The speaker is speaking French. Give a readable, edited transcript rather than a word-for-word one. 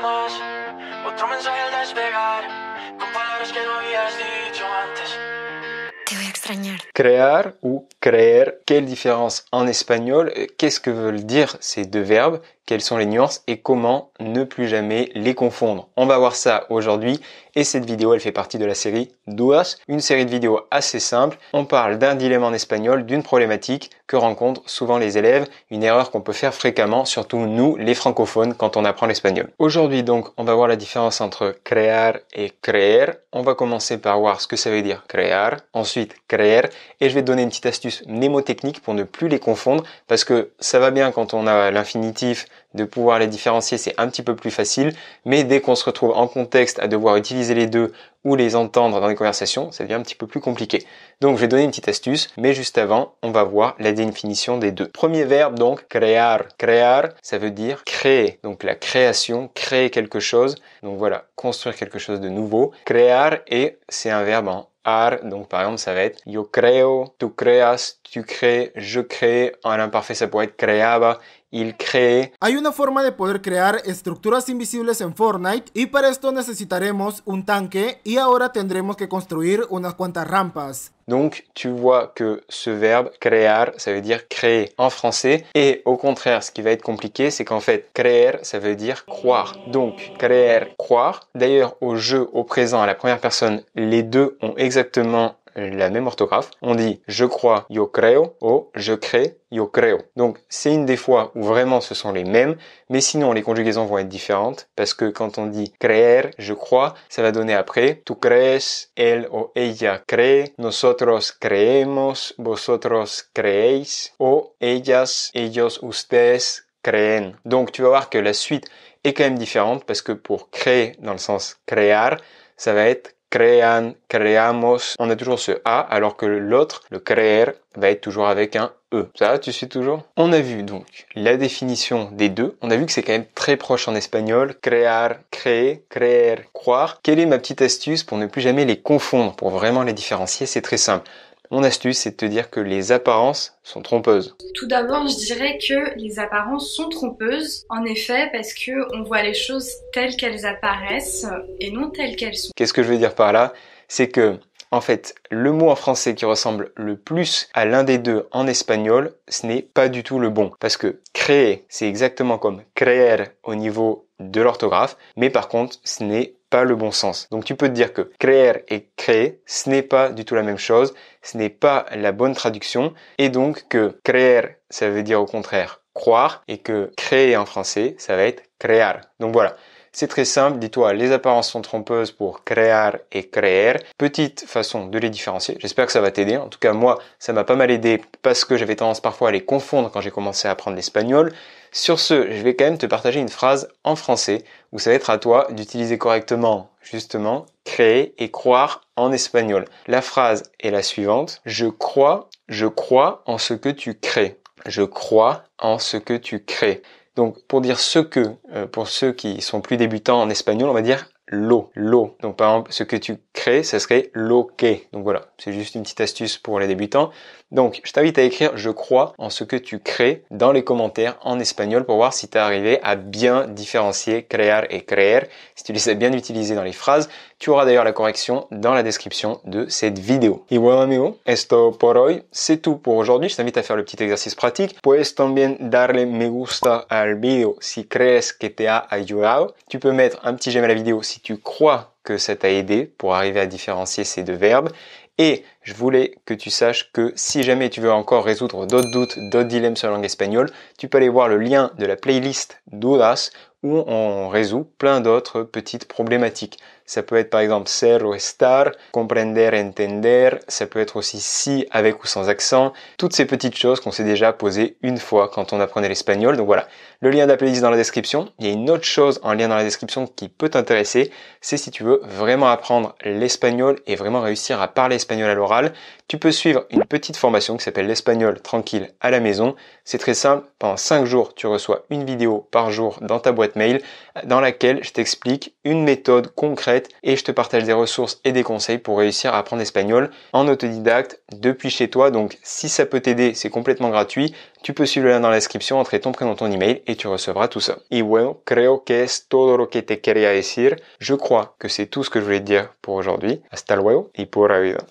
más, otro mensaje al despegar, con palabras que no habías dicho antes. Te voy a extrañar. Crear ou créer, quelle différence en espagnol? Qu'est-ce que veulent dire ces deux verbes? Quelles sont les nuances et comment ne plus jamais les confondre? On va voir ça aujourd'hui et cette vidéo elle fait partie de la série Dudas, une série de vidéos assez simple. On parle d'un dilemme en espagnol, d'une problématique que rencontrent souvent les élèves, une erreur qu'on peut faire fréquemment, surtout nous les francophones quand on apprend l'espagnol. Aujourd'hui donc on va voir la différence entre crear et créer. On va commencer par voir ce que ça veut dire créer, ensuite créer et je vais te donner une petite astuce mnémotechnique pour ne plus les confondre parce que ça va bien quand on a l'infinitif de pouvoir les différencier, c'est un petit peu plus facile, mais dès qu'on se retrouve en contexte à devoir utiliser les deux ou les entendre dans les conversations, ça devient un petit peu plus compliqué. Donc je vais donner une petite astuce, mais juste avant, on va voir la définition des deux. Premier verbe donc, crear. Crear, ça veut dire créer, donc la création, créer quelque chose, donc voilà, construire quelque chose de nouveau. Crear, et c'est un verbe en ar, donc par exemple ça va être yo creo, tu creas, tu crées, je crée, en imparfait ça pourrait être creaba, il cree. Hay una forma de poder crear estructuras invisibles en Fortnite y para esto necesitaremos un tanque y ahora tendremos que construir unas cuantas rampas. Donc tu vois que ce verbe créer, ça veut dire créer en français et au contraire ce qui va être compliqué c'est qu'en fait créer ça veut dire croire. Donc créer, croire. D'ailleurs au jeu au présent à la première personne les deux ont exactement la même orthographe. On dit je crois yo creo ou je crée yo creo. Donc c'est une des fois où vraiment ce sont les mêmes, mais sinon les conjugaisons vont être différentes parce que quand on dit creer, je crois, ça va donner après tu crees, él o ella cree, nosotros creemos, vosotros creéis, o ellas, ellos, ustedes creen. Donc tu vas voir que la suite est quand même différente parce que pour créer dans le sens créar, ça va être crean, creamos, on a toujours ce A, alors que l'autre, le créer, va être toujours avec un E. Ça, tu suis toujours? On a vu donc la définition des deux. On a vu que c'est quand même très proche en espagnol. Crear, créer, créer, croire. Quelle est ma petite astuce pour ne plus jamais les confondre, pour vraiment les différencier? C'est très simple. Mon astuce, c'est de te dire que les apparences sont trompeuses. Tout d'abord, je dirais que les apparences sont trompeuses, en effet, parce que on voit les choses telles qu'elles apparaissent et non telles qu'elles sont. Qu'est-ce que je veux dire par là? C'est que, en fait, le mot en français qui ressemble le plus à l'un des deux en espagnol, ce n'est pas du tout le bon. Parce que créer, c'est exactement comme créer au niveau de l'orthographe, mais par contre, ce n'est pas le bon sens. Donc tu peux te dire que créer et créer, ce n'est pas du tout la même chose, ce n'est pas la bonne traduction, et donc que créer, ça veut dire au contraire croire, et que créer en français, ça va être créer. Donc voilà. C'est très simple, dis-toi, les apparences sont trompeuses pour créer et créer. Petite façon de les différencier, j'espère que ça va t'aider. En tout cas, moi, ça m'a pas mal aidé parce que j'avais tendance parfois à les confondre quand j'ai commencé à apprendre l'espagnol. Sur ce, je vais quand même te partager une phrase en français où ça va être à toi d'utiliser correctement, justement, créer et croire en espagnol. La phrase est la suivante. Je crois en ce que tu crées. Je crois en ce que tu crées. Donc, pour dire ce que, pour ceux qui sont plus débutants en espagnol, on va dire lo. Donc, par exemple, ce que tu crées, ça serait lo que. Donc voilà, c'est juste une petite astuce pour les débutants. Donc, je t'invite à écrire « Je crois en ce que tu crées » dans les commentaires en espagnol pour voir si tu es arrivé à bien différencier crear et créer. Si tu les as bien utilisés dans les phrases, tu auras d'ailleurs la correction dans la description de cette vidéo. Y bueno amigo, esto por hoy, c'est tout pour aujourd'hui. Je t'invite à faire le petit exercice pratique. Puedes también darle me gusta al video si crees que te ha ayudado. Tu peux mettre un petit j'aime à la vidéo si tu crois que ça t'a aidé pour arriver à différencier ces deux verbes. Et je voulais que tu saches que si jamais tu veux encore résoudre d'autres doutes, d'autres dilemmes sur la langue espagnole, tu peux aller voir le lien de la playlist Dudas où on résout plein d'autres petites problématiques. Ça peut être par exemple ser ou estar, comprender, entender, ça peut être aussi si avec ou sans accent, toutes ces petites choses qu'on s'est déjà posées une fois quand on apprenait l'espagnol. Donc voilà, le lien de la playlist dans la description. Il y a une autre chose en lien dans la description qui peut t'intéresser, c'est si tu veux vraiment apprendre l'espagnol et vraiment réussir à parler espagnol à l'oral, tu peux suivre une petite formation qui s'appelle l'espagnol tranquille à la maison. C'est très simple, pendant 5 jours, tu reçois une vidéo par jour dans ta boîte mail dans laquelle je t'explique une méthode concrète et je te partage des ressources et des conseils pour réussir à apprendre l'espagnol en autodidacte depuis chez toi. Donc si ça peut t'aider, c'est complètement gratuit. Tu peux suivre le lien dans la description, entrer ton prénom, ton email et tu recevras tout ça. Y bueno, creo que es todo lo que te quería decir. Je crois que c'est tout ce que je voulais te dire pour aujourd'hui. Hasta luego y pura vida.